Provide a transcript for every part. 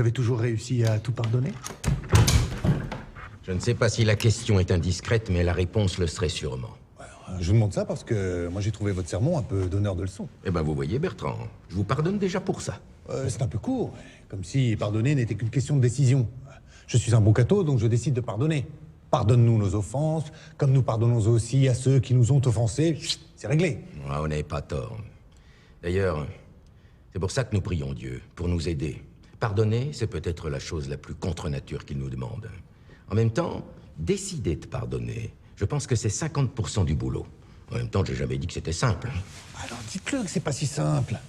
avez toujours réussi à tout pardonner? Je ne sais pas si la question est indiscrète, mais la réponse le serait sûrement. Je vous demande ça parce que moi j'ai trouvé votre sermon un peu donneur de leçons. Eh ben, vous voyez, Bertrand, je vous pardonne déjà pour ça. C'est un peu court, comme si pardonner n'était qu'une question de décision. Je suis un bon cateau, donc je décide de pardonner. Pardonne-nous nos offenses, comme nous pardonnons aussi à ceux qui nous ont offensés. C'est réglé. Ah, vous n'avez pas tort. D'ailleurs, c'est pour ça que nous prions Dieu, pour nous aider. Pardonner, c'est peut-être la chose la plus contre nature qu'il nous demande. En même temps, décider de pardonner, je pense que c'est 50% du boulot. En même temps, j'ai jamais dit que c'était simple. Alors dites-le que c'est pas si simple.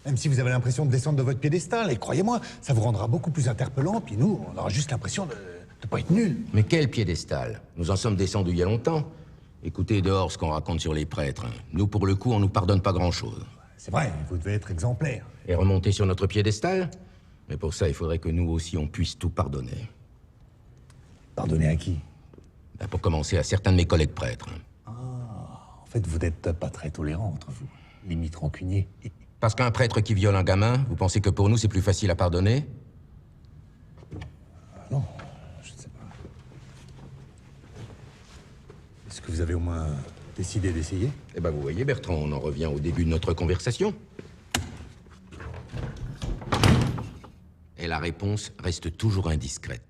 Même si vous avez l'impression de descendre de votre piédestal, et croyez-moi, ça vous rendra beaucoup plus interpellant, puis nous, on aura juste l'impression de pas être nuls. Mais quel piédestal? Nous en sommes descendus il y a longtemps. Écoutez dehors ce qu'on raconte sur les prêtres. Nous, pour le coup, on nous pardonne pas grand-chose. C'est vrai, vous devez être exemplaire. Et remonter sur notre piédestal? Mais pour ça, il faudrait que nous aussi, on puisse tout pardonner. Pardonner à qui? Ben, pour commencer, à certains de mes collègues prêtres. En fait, vous n'êtes pas très tolérant entre vous. Limite rancunier. Parce qu'un prêtre qui viole un gamin, vous pensez que pour nous, c'est plus facile à pardonner? Non, je ne sais pas. Est-ce que vous avez au moins décidé d'essayer? Eh ben, vous voyez, Bertrand, on en revient au début de notre conversation. Et la réponse reste toujours indiscrète.